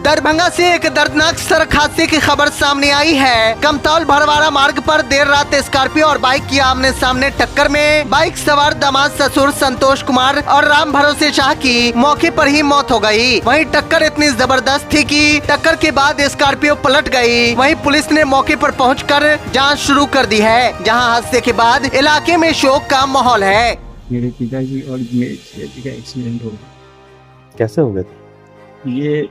दरभंगा से एक दर्दनाक सड़क हादसे की खबर सामने आई है। कमतौल भरवाड़ा मार्ग पर देर रात स्कॉर्पियो और बाइक की आमने सामने टक्कर में बाइक सवार दामाद ससुर संतोष कुमार और राम भरोसे शाह की मौके पर ही मौत हो गई। वहीं टक्कर इतनी जबरदस्त थी कि टक्कर के बाद स्कॉर्पियो पलट गई। वहीं पुलिस ने मौके पर पहुंचकर जांच शुरू कर दी है, जहां हादसे के बाद इलाके में शोक का माहौल है। मेरे पिताजी और मेरे पिताजी का एक्सीडेंट हो गया। कैसे हो गया था? ये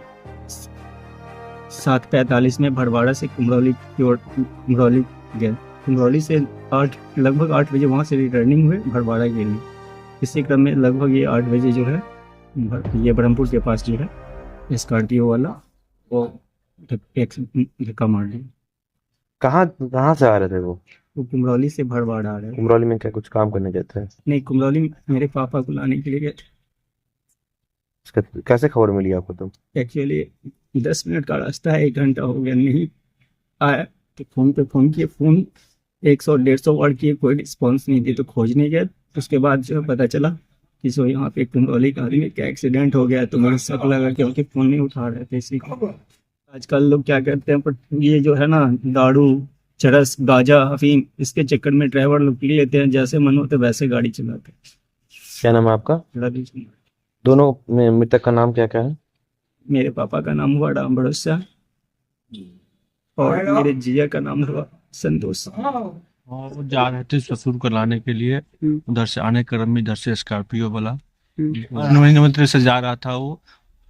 7:45 में भरवाड़ा से कुमरौली की ओर कुमरौली गए। कुमरौली से लगभग 8 बजे वहाँ से रिटर्निंग हुए भरवाड़ा के लिए। इसी क्रम में लगभग ये 8 बजे जो है ये ब्रह्मपुर के पास जो है स्कॉर्पियो वाला वो धक्का मार दिया। कहाँ से आ रहे थे वो कुमरौली से भरवाड़ा आ रहे हैं। कुमरौली में क्या कुछ काम करने गए थे? नहीं, कुमरौली में मेरे पापा को लाने के लिए गए थे। इसका कैसे खबर मिली आपको? तुम एक्चुअली 10 मिनट का रास्ता है, 1 घंटा हो गया नहीं आया तो फोन पे फोन किए, फोन 100-150 वर्ड किए, कोई रिस्पॉन्स नहीं दी तो खोजने गए। उसके बाद जो है पता चला कि सो यहाँ पे कुमरौली का आदमी का एक्सीडेंट हो गया। तो मुझे शक लगा क्योंकि फोन नहीं उठा रहे थे। इसी आजकल लोग क्या करते हैं, पर ये जो है ना दारू चरस गांजा अफीम इसके चक्कर में ड्राइवर लोग पी लेते हैं, जैसे मन होते वैसे गाड़ी चलाते हैं। क्या नाम है आपका? रवि कुमार। दोनों में मृतक का नाम क्या क्या है? मेरे पापा का नाम हुआ राम भरोसा और मेरे जिया का नाम हुआ संतोष। वो जा रहे थे ससुर को लाने के लिए, उधर से आने क्रम में इधर से स्कॉर्पियो वाला नवनीत से जा रहा था, वो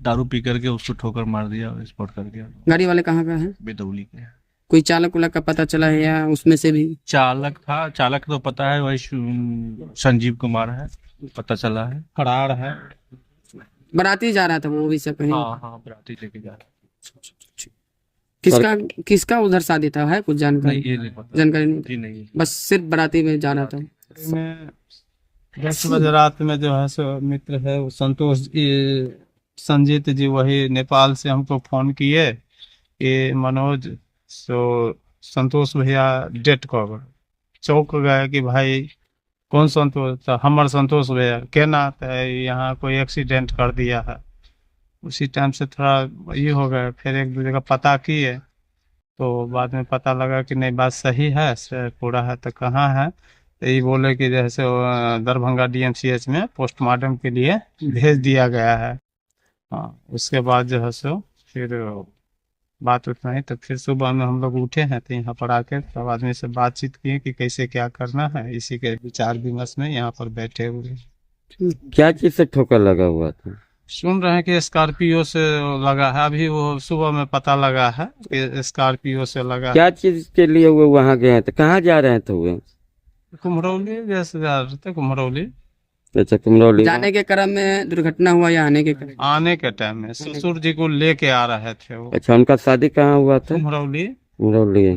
दारू पी करके उसको ठोकर मार दिया और स्पॉट कर गया। गाड़ी वाले कहाँ का है? बेदौली के। कोई चालक उलक का पता चला है या उसमें से भी? चालक था, चालक तो पता है वही संजीव कुमार है, पता चला है, फरार है। बाराती जा रहा था वो भी सब कहीं? हाँ बराती लेके जा किसका किसका उधर शादी था, है कुछ जानकारी? नहीं, ये नहीं पता। जानकारी नहीं, नहीं। बस सिर्फ बाराती में जा रहा था। 10 बजे रात में जो है सो मित्र है वो संतोष संजीत जी, वही नेपाल से हमको फोन किए कि मनोज संतोष भैया डेट कवर चौक गए कि भाई कौन संतोष था? हमार संतोष भैया केना था, यहाँ कोई एक्सीडेंट कर दिया है। उसी टाइम से थोड़ा ये हो गया, फिर एक दूसरे का पता किए तो बाद में पता लगा कि नहीं बात सही है, पूरा है। तो कहाँ है? तो ये बोले कि जैसे दरभंगा DMCH में पोस्टमार्टम के लिए भेज दिया गया है। हाँ, उसके बाद जो है सो फिर बात उतना ही। तो फिर सुबह में हम लोग उठे हैं तो यहाँ पर आकर सब आदमी से बातचीत किए कि कैसे क्या करना है। इसी के विचार विमर्श में यहाँ पर बैठे हुए। क्या चीज से ठोकर लगा हुआ था? सुन रहे हैं कि स्कॉर्पियो से लगा है। अभी वो सुबह में पता लगा है कि स्कॉर्पियो से लगा। क्या चीज के लिए वो वहाँ गए थे? कहाँ जा रहे थे वो? कुमरौली जैसे जा रहे थे, कुमरौली। अच्छा, कुमरौली जाने के क्रम में दुर्घटना हुआ या आने के क्रम? आने के टाइम में ससुर जी को लेके आ रहे थे वो। अच्छा, उनका शादी कहाँ हुआ था? कुमरौली। कुमरौली।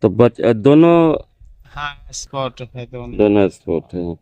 तो दोनों हाँ स्पॉट है, दोनों स्पॉट है।